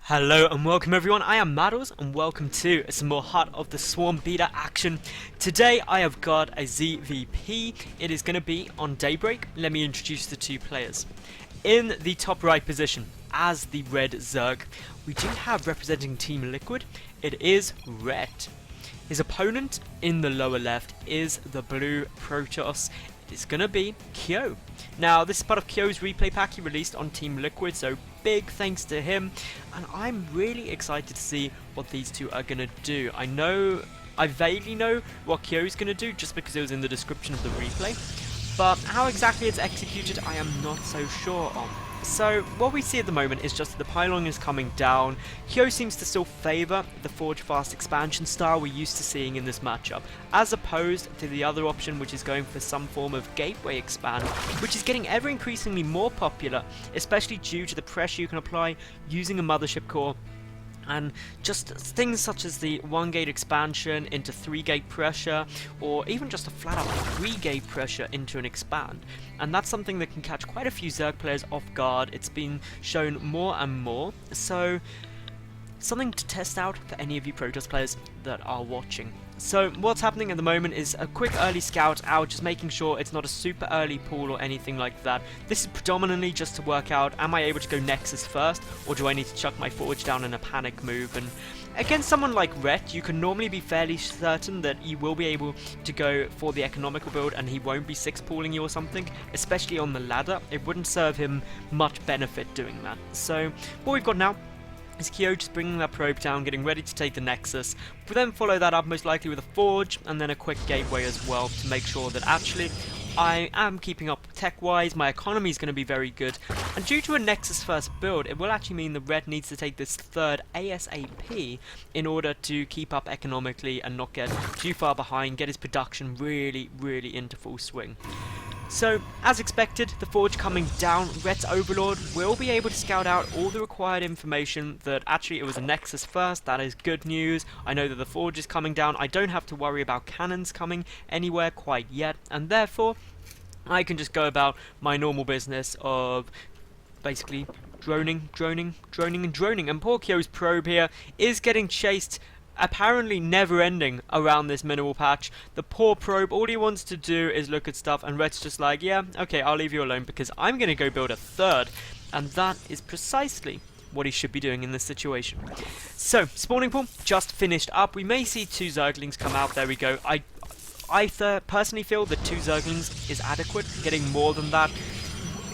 Hello and welcome everyone, I am Maddles and welcome to some more Heart of the Swarm beta action. Today I have got a ZVP, it is going to be on Daybreak. Let me introduce the two players. In the top right position, as the red Zerg, we do have representing Team Liquid, it is Red. His opponent in the lower left is the blue Protoss. It's gonna be Kyo. Now this is part of Kyo's replay pack he released on Team Liquid, so big thanks to him, and I'm really excited to see what these two are gonna do. I vaguely know what Kyo's gonna do just because it was in the description of the replay, but how exactly it's executed I am not so sure on. So what we see at the moment is just that the pylon is coming down. Kyo seems to still favour the Forge Fast expansion style we're used to seeing in this matchup, as opposed to the other option which is going for some form of gateway expand, which is getting ever increasingly more popular, especially due to the pressure you can apply using a mothership core. And just things such as the 1-gate expansion into 3-gate pressure, or even just a flat out 3-gate pressure into an expand. And that's something that can catch quite a few Zerg players off guard. It's been shown more and more, so something to test out for any of you Protoss players that are watching. So what's happening at the moment is a quick early scout out, just making sure it's not a super early pull or anything like that. This is predominantly just to work out, am I able to go Nexus first, or do I need to chuck my Forge down in a panic move? And against someone like Ret, you can normally be fairly certain that you will be able to go for the economical build and he won't be 6-pooling you or something, especially on the ladder. It wouldn't serve him much benefit doing that. So what we've got now is Kyo just bringing that probe down, getting ready to take the Nexus. We'll then follow that up most likely with a Forge, and then a quick gateway as well to make sure that actually I am keeping up tech-wise, my economy is going to be very good. And due to a Nexus first build, it will actually mean the Red needs to take this third ASAP in order to keep up economically and not get too far behind, get his production really into full swing. So, as expected, the Forge coming down, Red's Overlord will be able to scout out all the required information that actually it was a Nexus first. That is good news. I know that the Forge is coming down. I don't have to worry about cannons coming anywhere quite yet, and therefore I can just go about my normal business of basically droning. And poor Kyo's probe here is getting chased, apparently never ending around this mineral patch. The poor probe, all he wants to do is look at stuff, and Red's just like, yeah, okay, I'll leave you alone because I'm going to go build a third. And that is precisely what he should be doing in this situation. So, spawning pool just finished up. We may see 2 Zerglings come out. There we go. I personally feel that 2 Zerglings is adequate. Getting more than that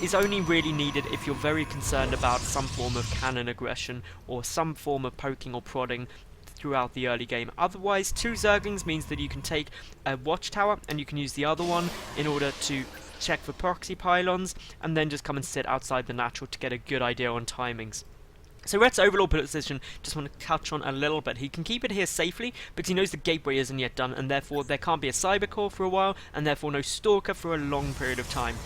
is only really needed if you're very concerned about some form of cannon aggression or some form of poking or prodding throughout the early game. Otherwise, 2 Zerglings means that you can take a watchtower and you can use the other one in order to check for proxy pylons, and then just come and sit outside the natural to get a good idea on timings. So Red's Overlord position, just want to touch on a little bit. He can keep it here safely because he knows the gateway isn't yet done, and therefore there can't be a Cybercore for a while, and therefore no Stalker for a long period of time.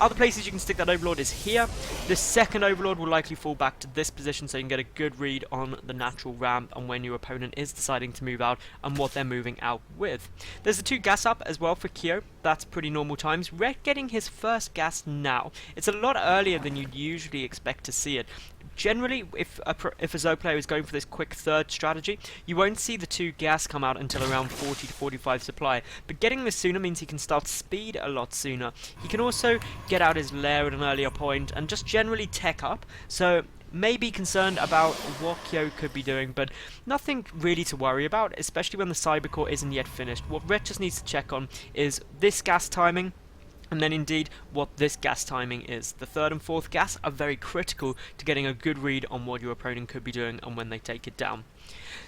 Other places you can stick that Overlord is here. The second Overlord will likely fall back to this position, so you can get a good read on the natural ramp and when your opponent is deciding to move out and what they're moving out with. There's the 2 gas up as well for Kyo. That's pretty normal times. Red getting his first gas now. It's a lot earlier than you'd usually expect to see it. Generally, if a Zerg player is going for this quick third strategy, you won't see the 2 gas come out until around 40 to 45 supply. But getting this sooner means he can start speed a lot sooner. He can also get out his lair at an earlier point and just generally tech up. So may be concerned about what Kyo could be doing, but nothing really to worry about, especially when the Cybercore isn't yet finished. What Red just needs to check on is this gas timing, and then indeed what this gas timing is. The 3rd and 4th gas are very critical to getting a good read on what your opponent could be doing and when they take it down.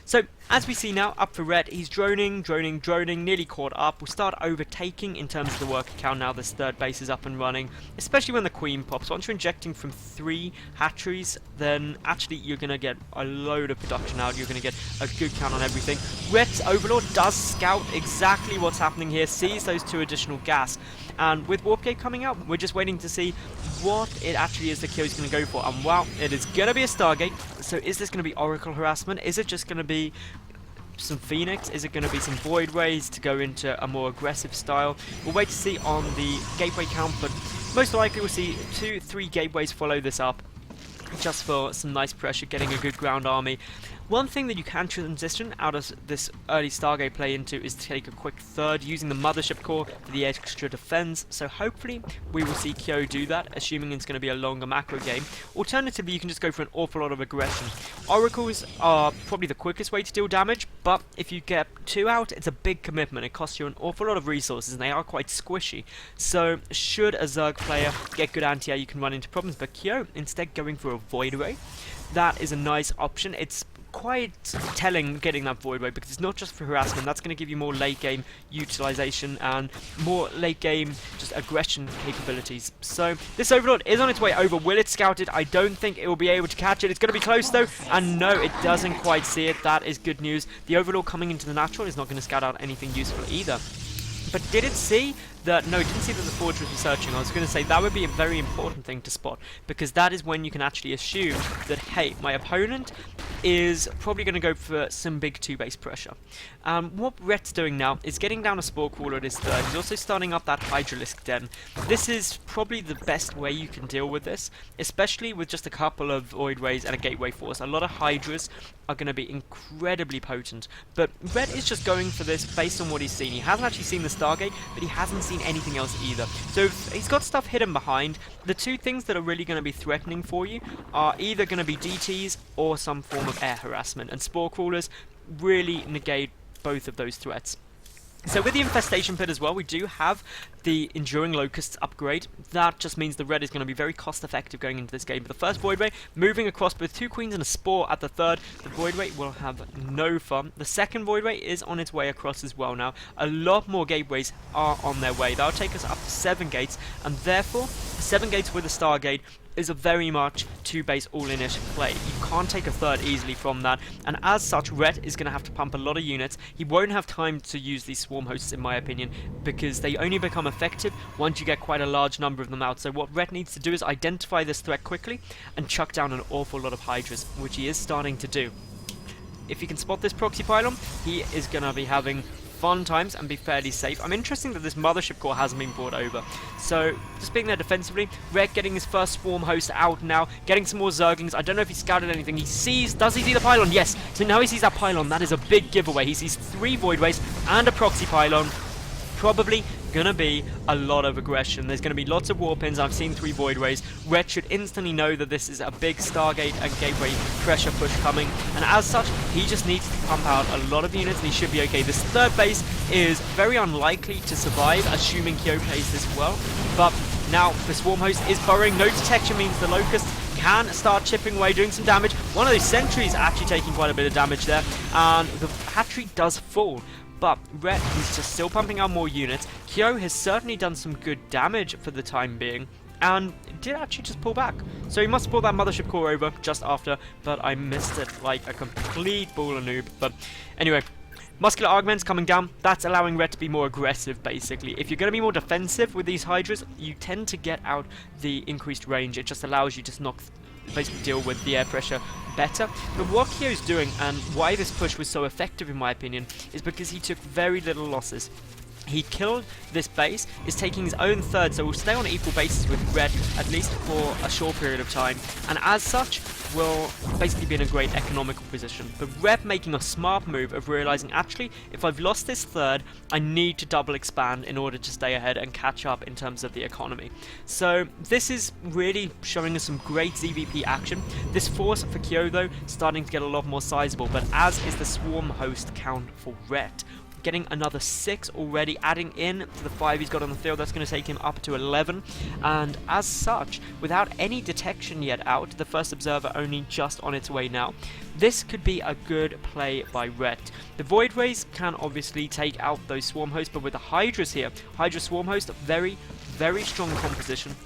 So, as we see now, up for Red, he's droning, nearly caught up. We'll start overtaking in terms of the worker count now this 3rd base is up and running, especially when the Queen pops. Once you're injecting from 3 hatcheries, then actually you're going to get a load of production out. You're going to get a good count on everything. Red's Overlord does scout exactly what's happening here, sees those 2 additional gas, and with Warp Gate coming out, we're just waiting to see what it actually is that Kyo's going to go for. And wow, it is going to be a Stargate. So is this going to be Oracle Harassment? Is it just going to be some Phoenix? Is it going to be some Void Rays to go into a more aggressive style? We'll wait to see on the gateway count, but most likely we'll see 2-3 gateways follow this up. just for some nice pressure, getting a good ground army. One thing that you can transition out of this early Stargate play into is to take a quick third using the Mothership Core for the extra defense, so hopefully we will see Kyo do that, assuming it's going to be a longer macro game. Alternatively, you can just go for an awful lot of aggression. Oracles are probably the quickest way to deal damage, but if you get 2 out, it's a big commitment. It costs you an awful lot of resources and they are quite squishy. So should a Zerg player get good anti-air, you can run into problems, but Kyo instead going for a Void Ray. That is a nice option. It's quite telling getting that Void Ray because it's not just for harassment, that's going to give you more late game utilization and more late game just aggression capabilities. So this Overlord is on its way over. Will it scout it? I don't think it will be able to catch it. It's going to be close though, and no, it doesn't quite see it. That is good news. The Overlord coming into the natural is not going to scout out anything useful either. But did it see that? No, it didn't see that the Fortress was searching. I was going to say that would be a very important thing to spot, because that is when you can actually assume that, hey, my opponent is probably going to go for some big 2-base pressure. What Rhett's doing now is getting down a Spore Crawler at his third. He's also starting up that Hydralisk Den. This is probably the best way you can deal with this, especially with just a couple of Void Rays and a Gateway Force. A lot of Hydras are going to be incredibly potent, but Rhett is just going for this based on what he's seen. He hasn't actually seen the Stargate, but he hasn't seen anything else either. So he's got stuff hidden behind. The two things that are really going to be threatening for you are either going to be DTs or some form of air harassment, and Spore Crawlers really negate both of those threats. So with the Infestation Pit as well, we do have the Enduring Locusts upgrade. That just means the red is going to be very cost effective going into this game. But the first Void Ray, moving across with 2 Queens and a Spore at the third, the Void Ray will have no fun. The second Void Ray is on its way across as well now. A lot more gateways are on their way. That'll take us up to 7 gates, and therefore 7 gates with a Stargate is a very much 2-base all-in-ish play. You can't take a third easily from that, and as such, Rhett is going to have to pump a lot of units. He won't have time to use these swarm hosts, in my opinion, because they only become effective once you get quite a large number of them out. So what Rhett needs to do is identify this threat quickly and chuck down an awful lot of Hydras, which he is starting to do. If he can spot this proxy pylon, he is going to be having fun times and be fairly safe. I'm interested that this Mothership Core hasn't been brought over. So, just being there defensively, Rhett getting his first Swarm Host out now, getting some more Zerglings. I don't know if he scouted anything. He sees, does he see the pylon? Yes. So now he sees that pylon. That is a big giveaway. He sees 3 Void Rays and a proxy pylon. Probably gonna be a lot of aggression. There's gonna be lots of war pins. I've seen 3 Void Rays. Rhett should instantly know that this is a big Stargate and Gateway pressure push coming, and as such, he just needs to pump out a lot of units and he should be okay. This third base is very unlikely to survive, assuming Kyo plays this well, but now the Swarm Host is burrowing. No detection means the Locusts can start chipping away, doing some damage. One of those sentries actually taking quite a bit of damage there, and the hatchery does fall. But Rhett is just still pumping out more units. Kyo has certainly done some good damage for the time being, and did actually just pull back. So he must have pulled that Mothership Core over just after, but I missed it like a complete ball of noob. But anyway, Muscular Augments coming down. That's allowing Rhett to be more aggressive, basically. If you're going to be more defensive with these Hydras, you tend to get out the increased range. It just allows you to basically deal with the air pressure better. But what Kyo's doing, and why this push was so effective in my opinion, is because he took very little losses. He killed this base, is taking his own third, so we'll stay on equal basis with Rhett, at least for a short period of time, and as such, will basically be in a great economical position. But Rhett making a smart move of realizing, actually, if I've lost this third, I need to double expand in order to stay ahead and catch up in terms of the economy. So this is really showing us some great ZVP action. This force for Kyo, though, starting to get a lot more sizable, but as is the Swarm Host count for Rhett. Getting another 6 already, adding in to the 5 he's got on the field. That's going to take him up to 11, and as such, without any detection yet out, the first observer only just on its way now, this could be a good play by Rhett. The Void Rays can obviously take out those Swarm Hosts, but with the Hydras here, Hydra Swarm Host, very, very strong composition,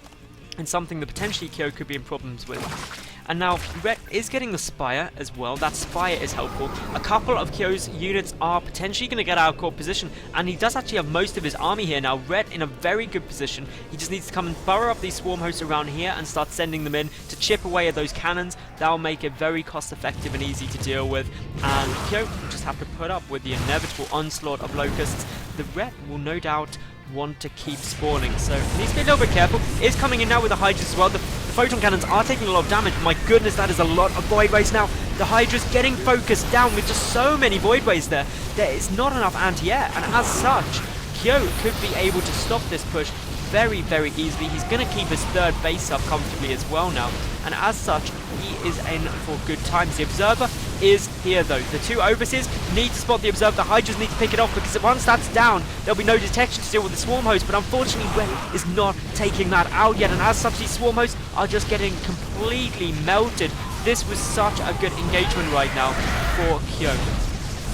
and something that potentially Kyo could be in problems with. And now Rhett is getting the Spire as well. That Spire is helpful. A couple of Kyo's units are potentially going to get out of core position, and he does actually have most of his army here now. Rhett in a very good position. He just needs to come and burrow up these Swarm Hosts around here and start sending them in to chip away at those cannons. That'll make it very cost effective and easy to deal with, and Kyo will just have to put up with the inevitable onslaught of Locusts. The Rhett will no doubt want to keep spawning, so he needs to be a little bit careful. Is coming in now with the Hydras as well. The Photon Cannons are taking a lot of damage. My goodness, that is a lot of Void Rays now. The Hydra's getting focused down with just so many Void Rays there. There is not enough anti-air, and as such, Kyo could be able to stop this push very, very easily. He's going to keep his third base up comfortably as well now, and as such, he is in for good times. The Observer is here though. The two Overseers need to spot the Observer. The Hydras need to pick it off, because once that's down, there'll be no detection to deal with the Swarm Host, but unfortunately Ret is not taking that out yet, and as such, these Swarm Hosts are just getting completely melted. This was such a good engagement right now for Kyo.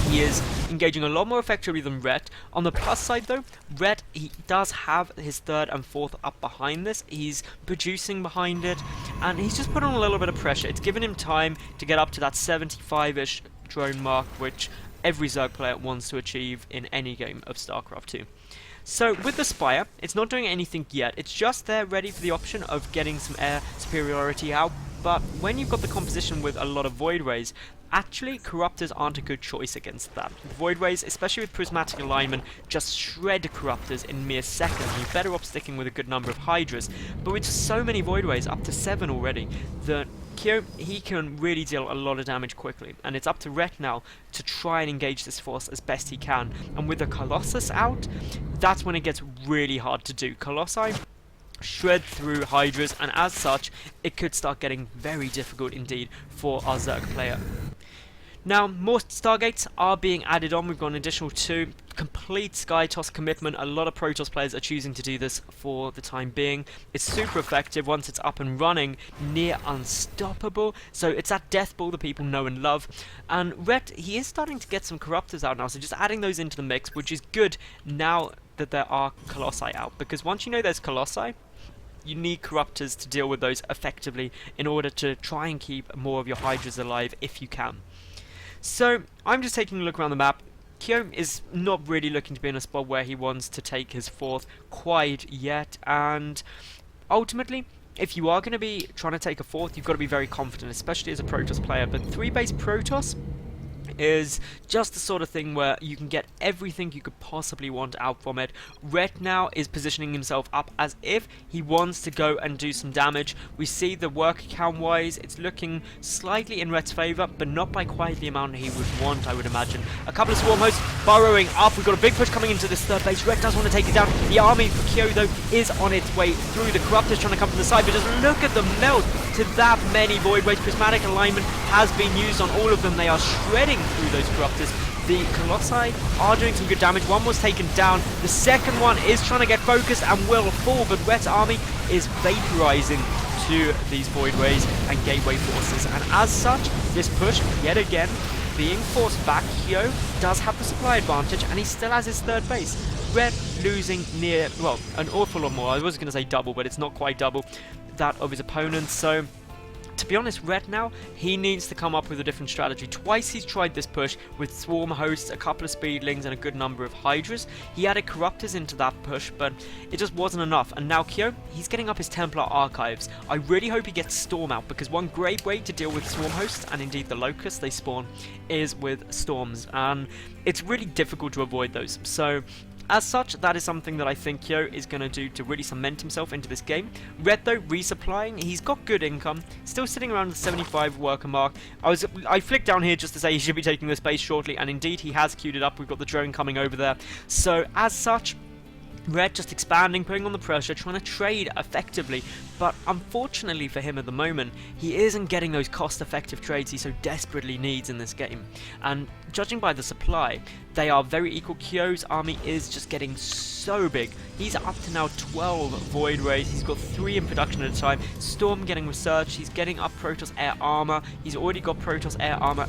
He is engaging a lot more effectively than Ret. On the plus side though, Ret, he does have his third and fourth up behind this. He's producing behind it, and he's just put on a little bit of pressure. It's given him time to get up to that 75-ish drone mark, which every Zerg player wants to achieve in any game of StarCraft 2. So with the Spire, it's not doing anything yet. It's just there ready for the option of getting some air superiority out. But when you've got the composition with a lot of Void Rays, actually Corruptors aren't a good choice against that. Void Rays, especially with Prismatic Alignment, just shred Corruptors in mere seconds. You're better off sticking with a good number of Hydras. But with so many Void Rays, up to 7 already, that Kyo, he can really deal a lot of damage quickly, and it's up to Ret now to try and engage this force as best he can. And with the Colossus out, that's when it gets really hard to do. Colossi shred through Hydras, and as such, it could start getting very difficult indeed for our Zerg player. Now, more Stargates are being added on. We've got an additional 2. Complete Sky Toss commitment. A lot of Protoss players are choosing to do this for the time being. It's super effective once it's up and running, near unstoppable. So it's that death ball that people know and love. And Ret, he is starting to get some Corruptors out now, so just adding those into the mix, which is good now that there are Colossi out. Because once you know there's Colossi, you need Corruptors to deal with those effectively in order to try and keep more of your Hydras alive if you can. So, I'm just taking a look around the map. Kyo is not really looking to be in a spot where he wants to take his fourth quite yet, and ultimately, if you are going to be trying to take a fourth, you've got to be very confident, especially as a Protoss player. But 3-base Protoss is just the sort of thing where you can get everything you could possibly want out from it. Ret now is positioning himself up as if he wants to go and do some damage. We see the work count wise, it's looking slightly in Ret's favour, but not by quite the amount he would want, I would imagine. A couple of Swarm Hosts burrowing up. We've got a big push coming into this third base. Ret does want to take it down. The army for Kyo though is on its way through. The Corruptors trying to come from the side, but just look at the melt to that many Void Rays. Prismatic Alignment has been used on all of them. They are shredding through those Corruptors. The Colossi are doing some good damage. One was taken down. The second one is trying to get focused and will fall, but Ret's army is vaporizing to these Void Rays and Gateway forces. And as such, this push, yet again, being forced back. Kyo does have the supply advantage, and he still has his third base. Ret losing near, well, an awful lot more. I was going to say double, but it's not quite double that of his opponents. So to be honest, Ret now, he needs to come up with a different strategy. Twice he's tried this push with Swarm Hosts, a couple of Speedlings, and a good number of Hydras. He added Corruptors into that push, but it just wasn't enough. And now Kyo, he's getting up his Templar Archives. I really hope he gets Storm out, because one great way to deal with Swarm Hosts, and indeed the Locusts they spawn, is with Storms. And it's really difficult to avoid those. So as such, that is something that I think Kyo is going to do to really cement himself into this game. Ret, though, resupplying. He's got good income. Still sitting around the 75 worker mark. I flicked down here just to say he should be taking this base shortly, and indeed he has queued it up. We've got the drone coming over there. So, as such, Ret just expanding, putting on the pressure, trying to trade effectively, but unfortunately for him at the moment, he isn't getting those cost-effective trades he so desperately needs in this game. And judging by the supply, they are very equal. Kyo's army is just getting so big. He's up to now 12 Void Rays. He's got 3 in production at a time. Storm getting research. He's getting up Protoss Air Armor. He's already got Protoss Air Armor,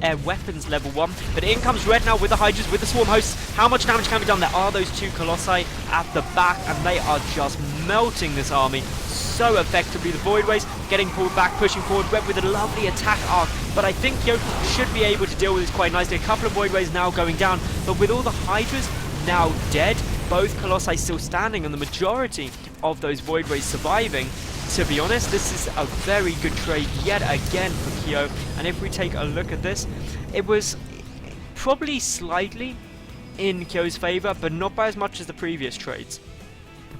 Air Weapons level 1. But in comes Ret now with the Hydras, with the Swarm Hosts. How much damage can be done? There are those 2 Colossi at the back, and they are just melting this army so effectively. The Void Rays getting pulled back, pushing forward. Ret with a lovely attack arc, but I think Kyo should be able to deal with this quite nicely. A couple of Void Rays now going down, but with all the Hydras now dead, both Colossi still standing, and the majority of those Void Rays surviving. To be honest, this is a very good trade yet again for Kyo, and if we take a look at this, it was probably slightly in Kyo's favour, but not by as much as the previous trades.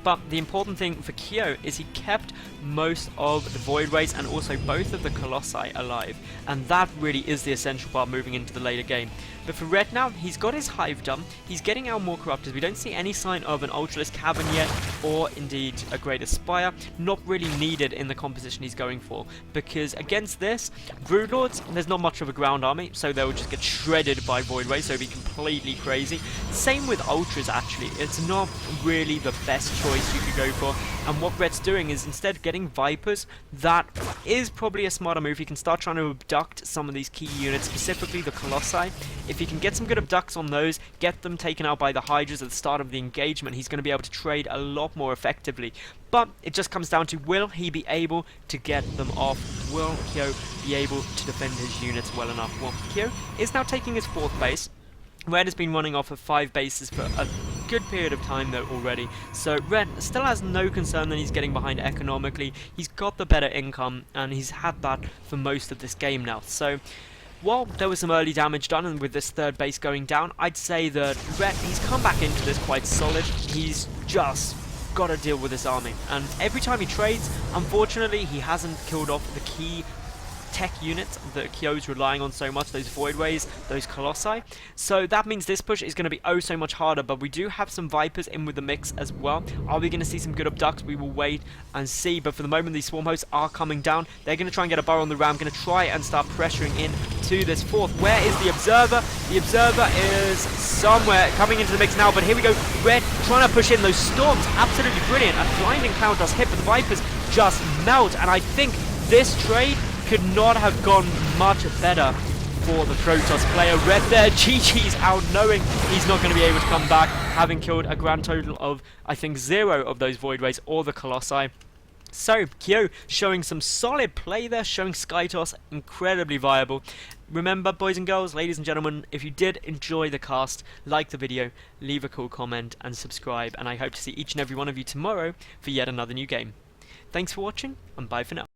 But the important thing for Kyo is he kept most of the Void Rays and also both of the Colossi alive, and that really is the essential part moving into the later game. But for Red now, he's got his Hive done, he's getting out more Corruptors. We don't see any sign of an Ultralisk Cavern yet, or indeed a Greater Spire. Not really needed in the composition he's going for, because against this, Broodlords, there's not much of a ground army, so they'll just get shredded by Void Rays, so it'll be completely crazy. Same with Ultras actually, it's not really the best choice you could go for, and what Red's doing is instead getting Vipers. That is probably a smarter move. He can start trying to abduct some of these key units, specifically the Colossi. If he can get some good abducts on those, get them taken out by the Hydras at the start of the engagement, he's going to be able to trade a lot more effectively. But it just comes down to, will he be able to get them off? Will Kyo be able to defend his units well enough? Well, Kyo is now taking his 4th base. Red has been running off of 5 bases for a good period of time though already, so Red still has no concern that he's getting behind economically. He's got the better income, and he's had that for most of this game now. So while there was some early damage done, and with this 3rd base going down, I'd say that Red, he's come back into this quite solid. He's just got to deal with this army, and every time he trades, unfortunately, he hasn't killed off the key tech units that Kyo's relying on so much, those Void Rays, those Colossi. So that means this push is going to be oh so much harder, but we do have some Vipers in with the mix as well. Are we going to see some good abducts? We will wait and see, but for the moment these Swarm Hosts are coming down. They're going to try and get a burrow on the ram, going to try and start pressuring in to this 4th. Where is the Observer? The Observer is somewhere coming into the mix now, but here we go. Red trying to push in those Storms, absolutely brilliant. A Blinding Cloud does hit, but the Vipers just melt, and I think this trade could not have gone much better for the Protoss player. Red there, GG's out, knowing he's not going to be able to come back, having killed a grand total of, I think, 0 of those Void Rays or the Colossi. So, Kyo showing some solid play there, showing Skytoss incredibly viable. Remember, boys and girls, ladies and gentlemen, if you did enjoy the cast, like the video, leave a cool comment and subscribe, and I hope to see each and every one of you tomorrow for yet another new game. Thanks for watching, and bye for now.